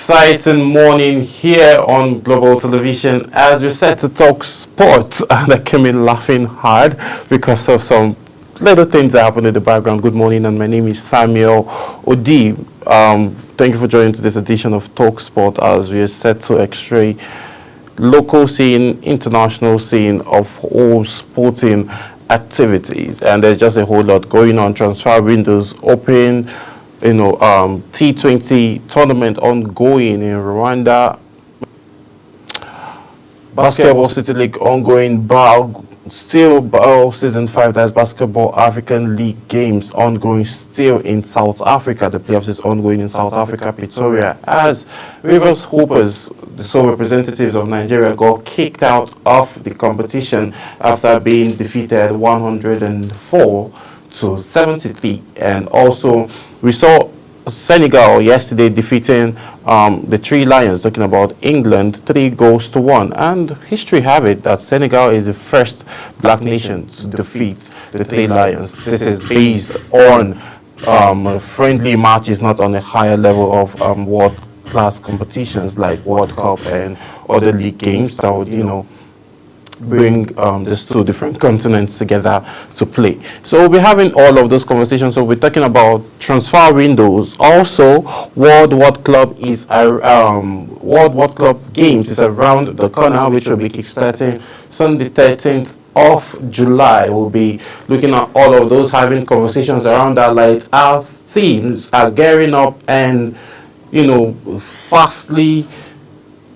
exciting morning here on Global Television as we set to talk sports, and I came in laughing hard because of some little things that happened in the background. Good morning, and my name is Samuel Odi. Thank you for joining today's edition of Talk Sport as we are set to x-ray local scene, international scene of all sporting activities, and there's just a whole lot going on. Transfer windows open, T20 tournament ongoing in Rwanda, Basketball City League ongoing, still season 5, that's Basketball African League games ongoing still in South Africa. The playoffs is ongoing in South Africa, Pretoria, as Rivers Hoopers, the sole representatives of Nigeria, got kicked out of the competition after being defeated 104-73. And also we saw Senegal yesterday defeating the Three Lions, talking about England, 3-1. And history have it that Senegal is the first black nation to defeat the Three Lions. This is based on friendly matches, not on a higher level of world class competitions like World Cup and other league games that would, bring these two different continents together to play. So we'll be having all of those conversations. So we're talking about transfer windows. Also, World Club Games is around the corner, which will be kickstarting Sunday 13th of July. We'll be looking at all of those, having conversations around that. Like our teams are gearing up and fastly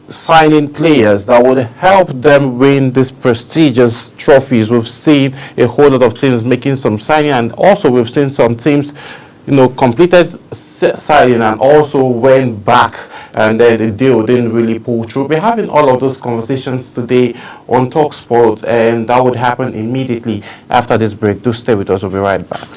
signing players that would help them win these prestigious trophies. We've seen a whole lot of teams making some signing, and also we've seen some teams completed signing and also went back and then the deal didn't really pull through. We're having all of those conversations today on Talk Sport, and that would happen immediately after this break. Do stay with us. We'll be right back.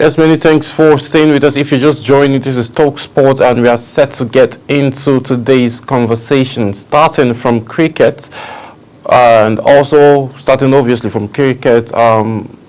Yes, many thanks for staying with us. If you're just joining, this is Talk Sport, and we are set to get into today's conversation, starting from cricket, and also starting obviously from cricket.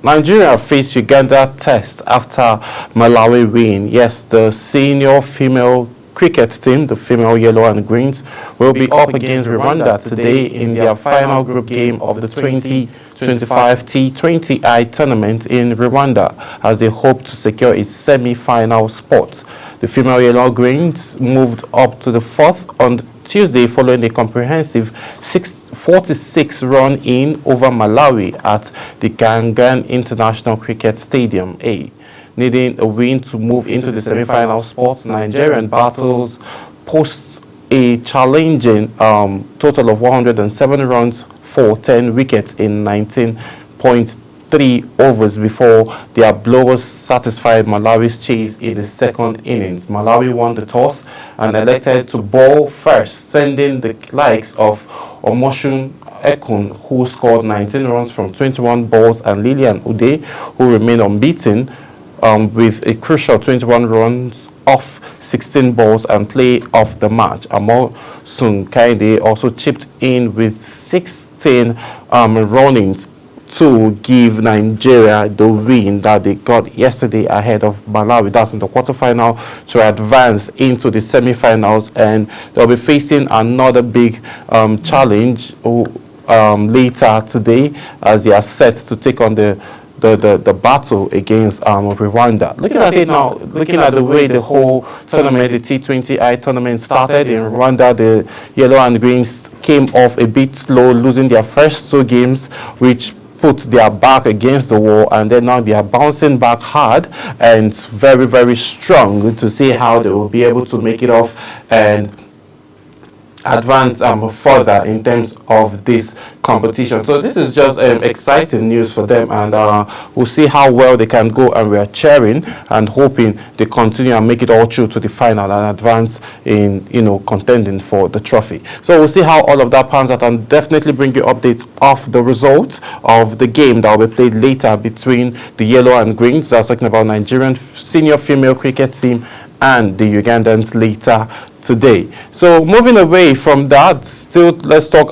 Nigeria faced Uganda test after Malawi win. Yes, the senior female cricket team, the female yellow and greens, will be up against Rwanda today in their final group game of the 2025 T20I tournament in Rwanda, as they hope to secure a semi-final spot. The female yellow greens moved up to the fourth on Tuesday following a comprehensive 46 run-in over Malawi at the Gangan International Cricket Stadium A. Needing a win to move into the semi-final spot, Nigerian battles post a challenging total of 107 runs for 10 wickets in 19.3 overs before their blowers satisfied Malawi's chase in the second innings. Malawi won the toss and elected to bowl first, sending the likes of Omoshun Ekun, who scored 19 runs from 21 balls, and Lilian Ude, who remained unbeaten with a crucial 21 runs off 16 balls and play of the match. Amol Sunkaide also chipped in with 16 runnings to give Nigeria the win that they got yesterday ahead of Malawi. That's in the quarterfinal to advance into the semi-finals, and they'll be facing another big challenge later today as they are set to take on the battle against Rwanda. Looking at it now, looking at the way the whole tournament, the T20I tournament started in Rwanda, the yellow and greens came off a bit slow, losing their first two games, which put their back against the wall, and then now they are bouncing back hard and very, very strong to see how they will be able to make it off and advance further in terms of this competition. So this is just exciting news for them, and we'll see how well they can go, and we are cheering and hoping they continue and make it all through to the final and advance in, you know, contending for the trophy. So we'll see how all of that pans out, and definitely bring you updates of the results of the game that will be played later between the yellow and greens. That's talking about Nigerian senior female cricket team and the Ugandans later today. So moving away from that, still let's talk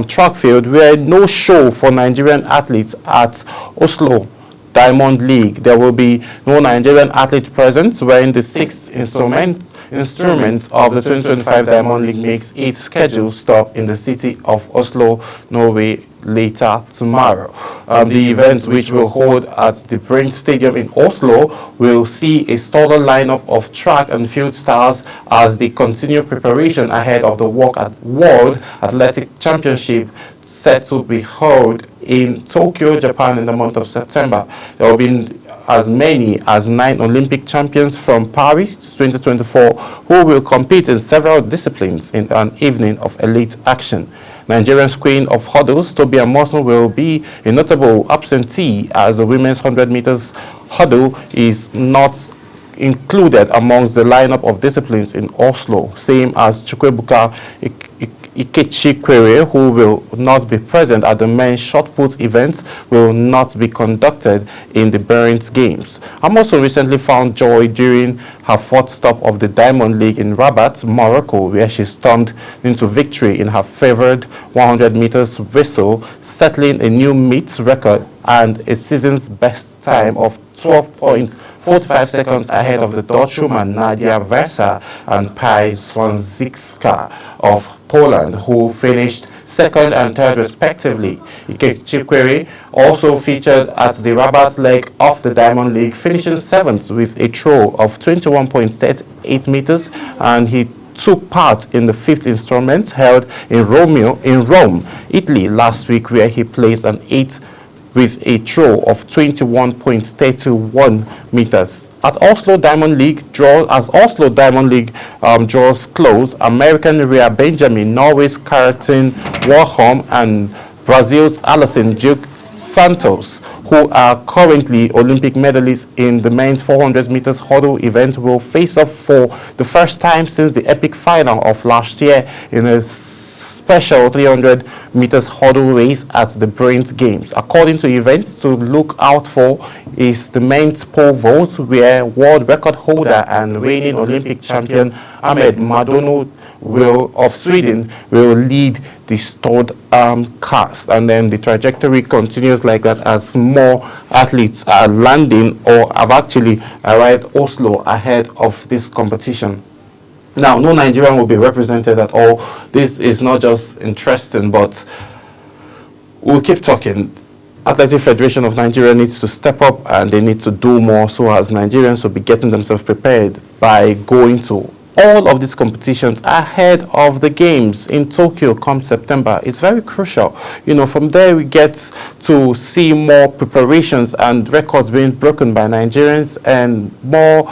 track field, where no show for Nigerian athletes at Oslo Diamond League. There will be no Nigerian athlete present, wherein the sixth instruments of the 2025 Diamond League makes its scheduled stop in the city of Oslo, Norway, later tomorrow. The event, which will hold at the Brent Stadium in Oslo, will see a stellar lineup of track and field stars as they continue preparation ahead of the World Athletic Championship set to be held in Tokyo, Japan in the month of September. There will be as many as 9 Olympic champions from Paris 2024 who will compete in several disciplines in an evening of elite action. Nigerian's queen of hurdles, Tobi Amusan, will be a notable absentee, as the women's 100 meters hurdle is not included amongst the lineup of disciplines in Oslo, same as Chukwuebuka Ikechikwere, who will not be present at the men's shot put event, will not be conducted in the Barents Games. Amusan recently found joy during her fourth stop of the Diamond League in Rabat, Morocco, where she stormed into victory in her favored 100 meters whistle, settling a new meet record and a season's best time of 12.45 seconds ahead of the Dutch woman Nadia Versa and Pai Swanzicka of Poland, who finished second and third respectively. Ikechikwere also featured at the Rabat leg of the Diamond League, finishing seventh with a throw of 21.38 meters, and he took part in the fifth instrument held in Rome, Italy last week, where he placed an eighth with a throw of 21.31 meters. As Oslo Diamond League draws close, American Rhea Benjamin, Norway's Karatin Warholm, and Brazil's Alison Duke Santos, who are currently Olympic medalists in the men's 400 meters hurdle event, will face off for the first time since the epic final of last year in a special 300 meters hurdle race at the Brent Games. According to events to look out for is the men's pole vault, where world record holder and reigning Olympic champion Ahmed Madono of Sweden will lead the stud cast, and then the trajectory continues like that as more athletes are landing or have actually arrived Oslo ahead of this competition. Now, no Nigerian will be represented at all. This is not just interesting, but we'll keep talking. Athletic Federation of Nigeria needs to step up, and they need to do more, so as Nigerians will be getting themselves prepared by going to all of these competitions ahead of the games in Tokyo come September. It's very crucial. You know, from there we get to see more preparations and records being broken by Nigerians, and more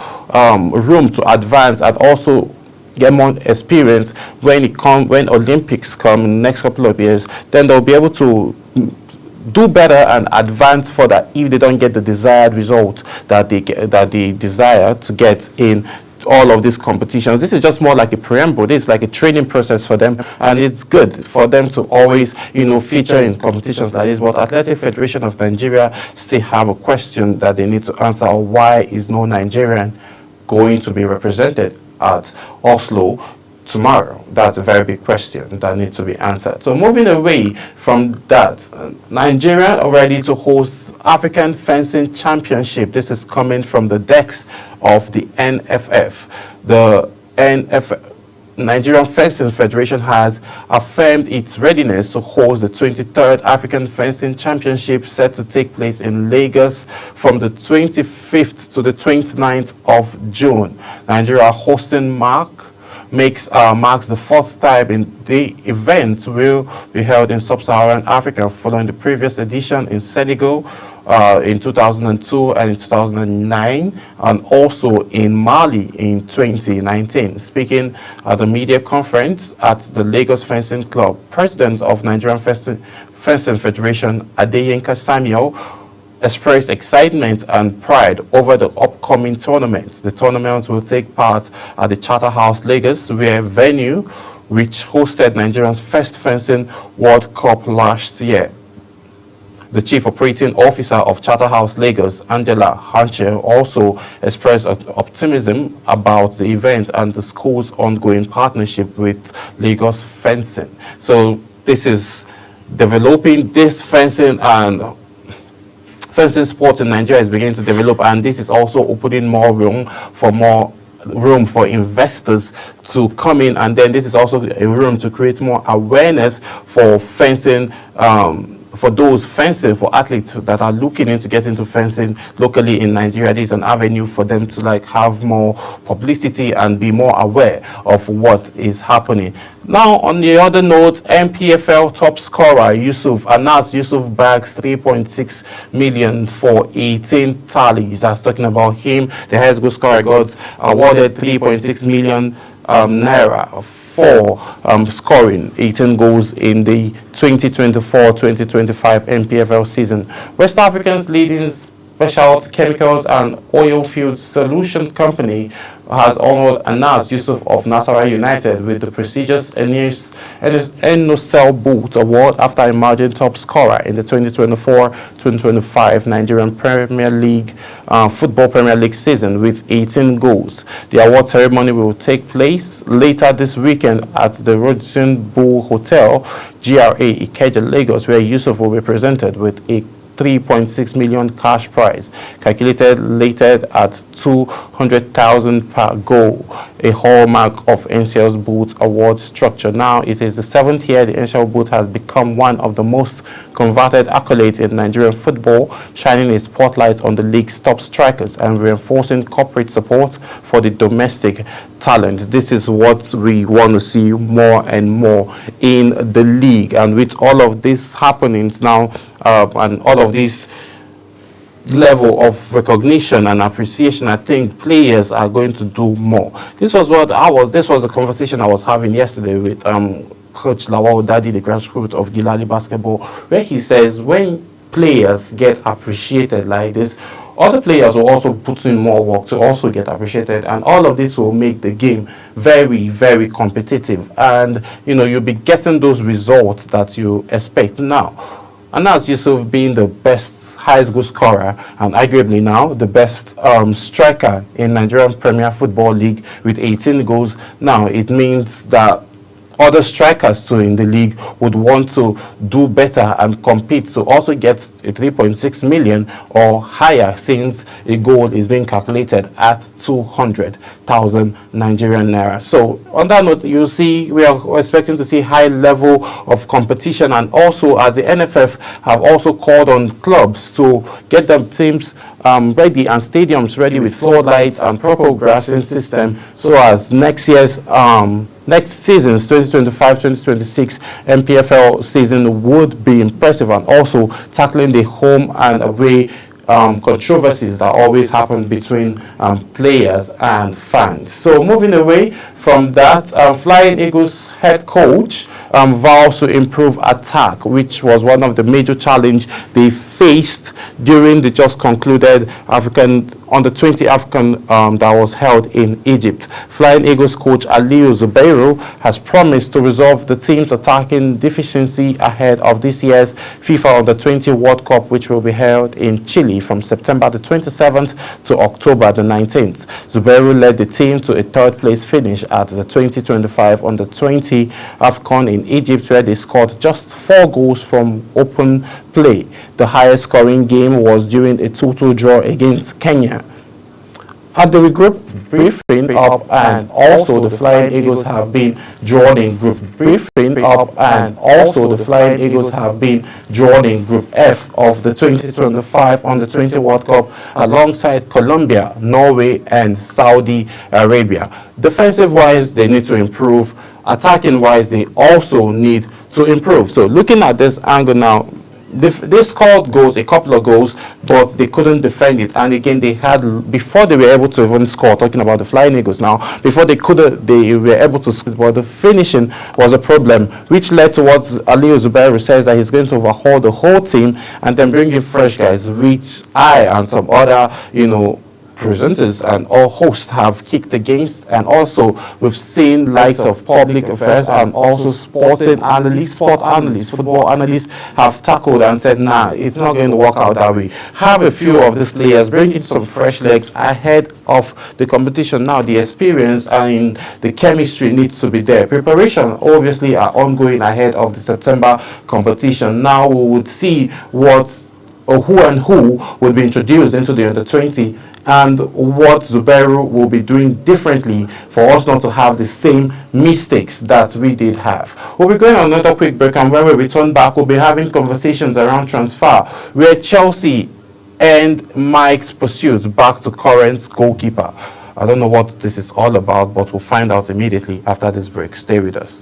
room to advance, and also get more experience when Olympics come in the next couple of years. Then they'll be able to do better and advance further if they don't get the desired result that they desire to get in all of these competitions. This is just more like a preamble. This is like a training process for them, and it's good for them to always, you know, feature in competitions like this. But Athletic Federation of Nigeria still have a question that they need to answer: why is no Nigerian going to be represented at Oslo tomorrow? That's a very big question that needs to be answered. So moving away from that, Nigeria are ready to host African Fencing Championship. This is coming from the decks of the NFF. The Nigerian Fencing Federation has affirmed its readiness to host the 23rd African Fencing Championship, set to take place in Lagos from the 25th to the 29th of June. Nigeria hosting Mark marks the fourth time the event will be held in sub-Saharan Africa, following the previous edition in Senegal in 2002 and in 2009, and also in Mali in 2019. Speaking at the media conference at the Lagos Fencing Club, President of Nigerian Fencing Federation, Adeyinka Samuel, expressed excitement and pride over the upcoming tournament. The tournament will take part at the Charterhouse Lagos, where venue which hosted Nigeria's first fencing World Cup last year. The Chief Operating Officer of Charterhouse Lagos, Angela Hanche, also expressed optimism about the event and the school's ongoing partnership with Lagos Fencing. So this is developing this fencing sport in Nigeria is beginning to develop, and this is also opening more room for investors to come in, and then this is also a room to create more awareness for fencing, for athletes that are looking into getting into fencing locally in Nigeria. This is an avenue for them to have more publicity and be more aware of what is happening. Now, on the other note, MPFL top scorer Anas Yusuf bags 3.6 million for 18 tallies. I was talking about him. The highest goal scorer got awarded 3.6 million naira for scoring 18 goals in the 2024-2025 MPFL season. West Africa's leading specialty chemicals and oil field solution company has honored Anas Yusuf of Nasarawa United with the prestigious Enosel Boot Award after emerging top scorer in the 2024-2025 Nigerian Premier League Football Premier League season with 18 goals. The award ceremony will take place later this weekend at the Rodson Bull Hotel, GRA Ikeja, Lagos, where Yusuf will be presented with a 3.6 million cash prize, calculated later at 200,000 per goal, a hallmark of NCL's Boot Award structure. Now, it is the 7th year the NCL Boot has become one of the most converted accolades in Nigerian football, shining a spotlight on the league's top strikers and reinforcing corporate support for the domestic talent. This is what we want to see more and more in the league. And with all of these happenings now, and all of this level of recognition and appreciation, I think players are going to do more. This was a conversation I was having yesterday with Coach Lawal Dadi, the grassroots of Gilali Basketball, where he says when players get appreciated like this, other players will also put in more work to also get appreciated, and all of this will make the game very, very competitive, and you'll be getting those results that you expect. Now, Anas Yusuf being the best highest goal scorer and arguably now the best striker in Nigerian Premier Football League with 18 goals, now it means that other strikers too in the league would want to do better and compete to also get a 3.6 million or higher, since a goal is being calculated at 200,000 Nigerian naira. So on that note, you see we are expecting to see high level of competition, and also as the NFF have also called on clubs to get them teams ready and stadiums ready with floodlights and proper grassing system, so as next season's 2025-2026 MPFL season would be impressive, and also tackling the home and away controversies that always happen between players and fans. So moving away from that, Flying Eagles head coach vows to improve attack, which was one of the major challenges they faced during the just concluded Under 20 African that was held in Egypt. Flying Eagles coach Aliyu Zubairu has promised to resolve the team's attacking deficiency ahead of this year's FIFA Under 20 World Cup, which will be held in Chile from September the 27th to October the 19th. Zubairu led the team to a third place finish at the 2025 Under 20 AFCON in Egypt, where they scored just 4 goals from open play. The highest scoring game was during a 2-2 draw against Kenya. At the regroup briefing up, and also the Flying Eagles have been drawn in Group briefing up, and also the Flying Eagles have been drawn in Group F of the 2025 Under-20 World Cup alongside Colombia, Norway, and Saudi Arabia. Defensive-wise, they need to improve. Attacking-wise, they also need to improve. So looking at this angle now, they scored goals, a couple of goals, but they couldn't defend it. And again, they had, before they were able to even score, talking about the Flying Eagles now, before they were able to score, but the finishing was a problem, which led to what Aliou Zubairu says, that he's going to overhaul the whole team and then bring in fresh guys, which I and some other, presenters and all hosts have kicked against. And also we've seen likes of public affairs and also sport analysts, football analysts have tackled and said, nah, it's not going to work out that way. Have a few of these players, bring in some fresh legs ahead of the competition. Now the experience and the chemistry needs to be there. Preparation obviously are ongoing ahead of the September competition. Now we would see what or who will be introduced into the Under-20 and what Zubairu will be doing differently for us not to have the same mistakes that we did have. We'll be going on another quick break, and when we return back, we'll be having conversations around transfer, where Chelsea and Mike's pursuits back to current goalkeeper. I don't know what this is all about, but we'll find out immediately after this break. Stay with us.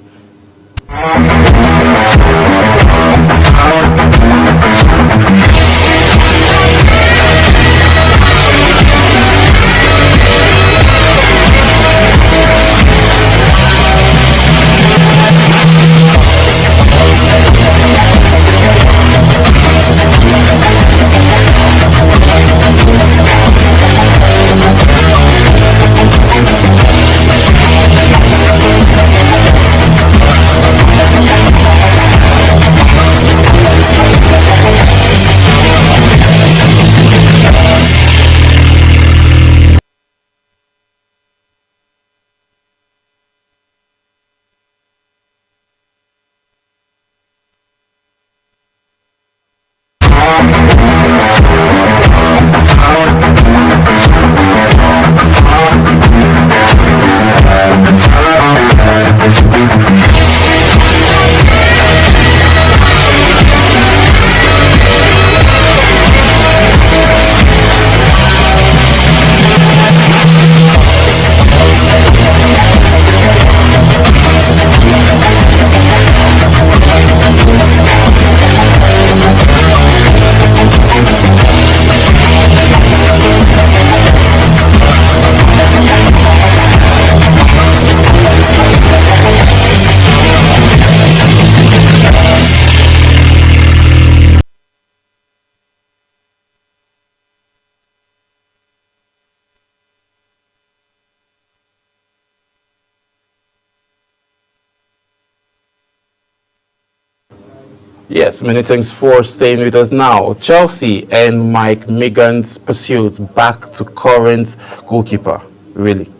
Yes, many thanks for staying with us now. Chelsea and Mike Megan's pursuit back to current goalkeeper. Really?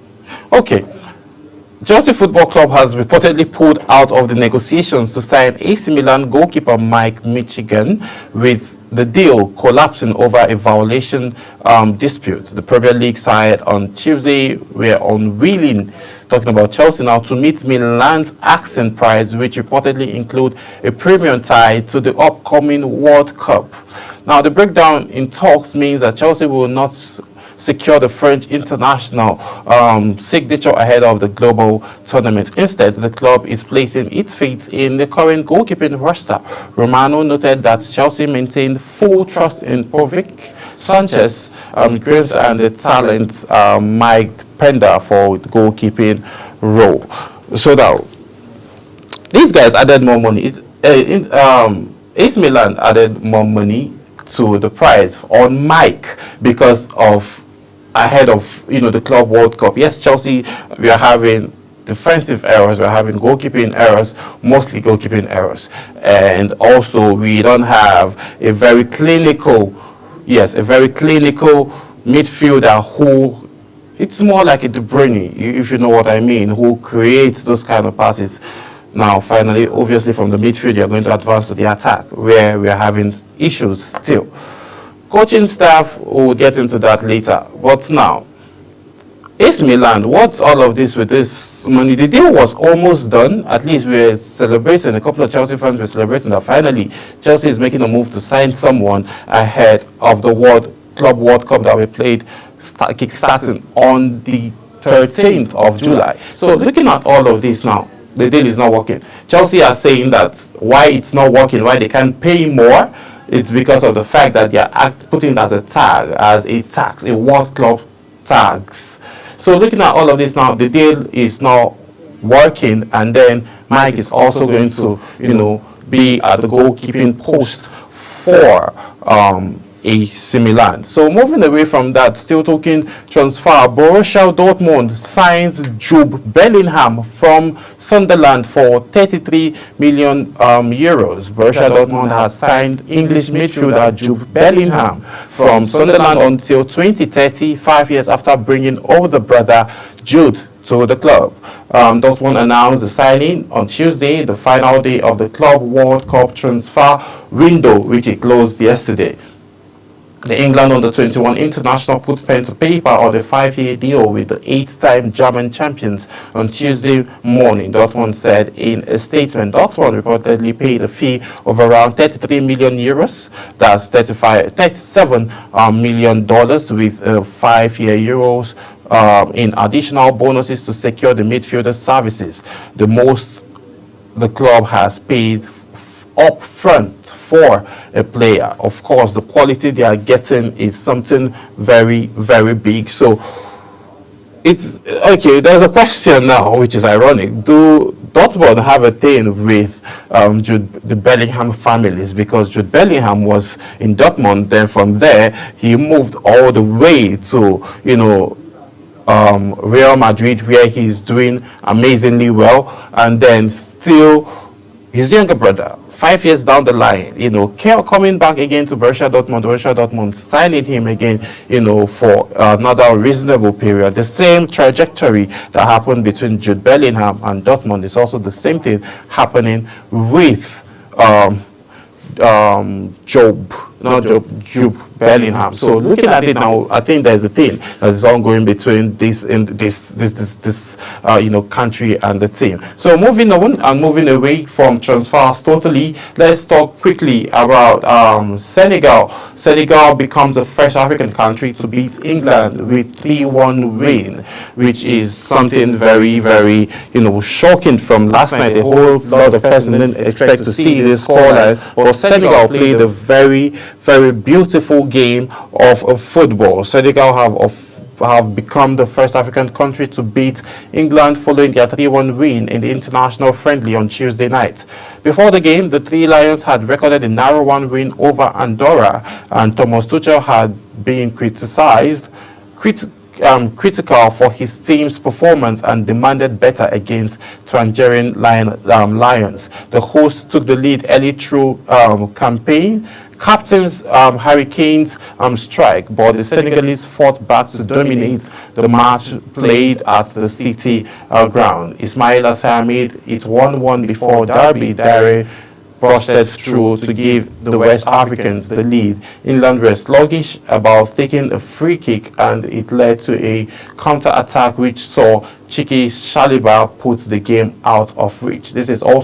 Okay. Chelsea Football Club has reportedly pulled out of the negotiations to sign AC Milan goalkeeper Mike Michigan, with the deal collapsing over a violation dispute. The Premier League side on Tuesday were unwilling, talking about Chelsea now, to meet Milan's asking price, which reportedly include a premium tied to the upcoming World Cup. Now, the breakdown in talks means that Chelsea will not secure the French international signature ahead of the global tournament. Instead, the club is placing its faith in the current goalkeeping roster. Romano noted that Chelsea maintained full trust in Povic, Sanchez, Graves, and the talent Mike Pender for the goalkeeping role. So now, these guys added more money. AC Milan added more money to the price on Mike because of ahead of the Club World Cup. Yes, Chelsea, we are having defensive errors, we're having goalkeeping errors, mostly goalkeeping errors, and also we don't have a very clinical midfielder who, it's more like a De Bruyne, if you know what I mean, who creates those kind of passes. Now, finally, obviously from the midfield, you're going to advance to the attack, where we're having issues still. Coaching staff, will get into that later. But now, AC Milan, what's all of this with this money? The deal was almost done. At least we're celebrating. A couple of Chelsea fans were celebrating that finally Chelsea is making a move to sign someone ahead of the Club World Cup that we played, kick-starting on the 13th of July. So looking at all of this now, the deal is not working. Chelsea are saying that why it's not working, why they can't pay more, it's because of the fact that they are putting it as a tag, as a tax, a World Club tax. So looking at all of this now, the deal is not working, and then Mike is also going to, be at the goalkeeping post for AC Milan. So moving away from that, still talking transfer, Borussia Dortmund signs Jude Bellingham from Sunderland for 33 million euros. Borussia Dortmund has signed English midfielder Jude Bellingham from Sunderland until 2030, 5 years after bringing older brother Jude to the club. Dortmund announced the signing on Tuesday, the final day of the Club World Cup transfer window, which it closed yesterday. The England under-21 international put pen to paper on a 5-year deal with the 8-time German champions on Tuesday morning, Dortmund said in a statement. Dortmund reportedly paid a fee of around 33 million euros, that's $37 million, with 5-year euros in additional bonuses to secure the midfielder services, the most the club has paid up front for a player. Of course, the quality they are getting is something very, very big. So it's okay. There's a question now, which is ironic. Do Dortmund have a thing with the Bellingham families? Because Jude Bellingham was in Dortmund, then from there he moved all the way to Real Madrid, where he's doing amazingly well, and then still his younger brother, 5 years down the line, coming back again to Borussia Dortmund signing him again, for another reasonable period. The same trajectory that happened between Jude Bellingham and Dortmund is also the same thing happening with Jude Bellingham. So looking at it now, I think there's a thing that is ongoing between this country and the team. So moving on and moving away from transfers totally, let's talk quickly about Senegal. Senegal becomes the first African country to beat England with 3-1 win, which is something very, very shocking from last night. A whole lot of persons didn't expect to see this scoreline, but Senegal played a very, very beautiful game of football. Senegal have become the first African country to beat England following their 3-1 win in the international friendly on Tuesday night. Before the game, the Three Lions had recorded a narrow 1 win over Andorra, and Thomas Tuchel had been critical for his team's performance and demanded better against Tangerine Lions. The hosts took the lead early through campaign. Captain's Hurricanes strike, but the Senegalese fought back to dominate the match played at the City ground. Ismaila Sarr made it 1-1 before Derby Dare busted through to give the West Africans the lead. England were sluggish about taking a free kick, and it led to a counter-attack which saw Chiki Saliba put the game out of reach. This is also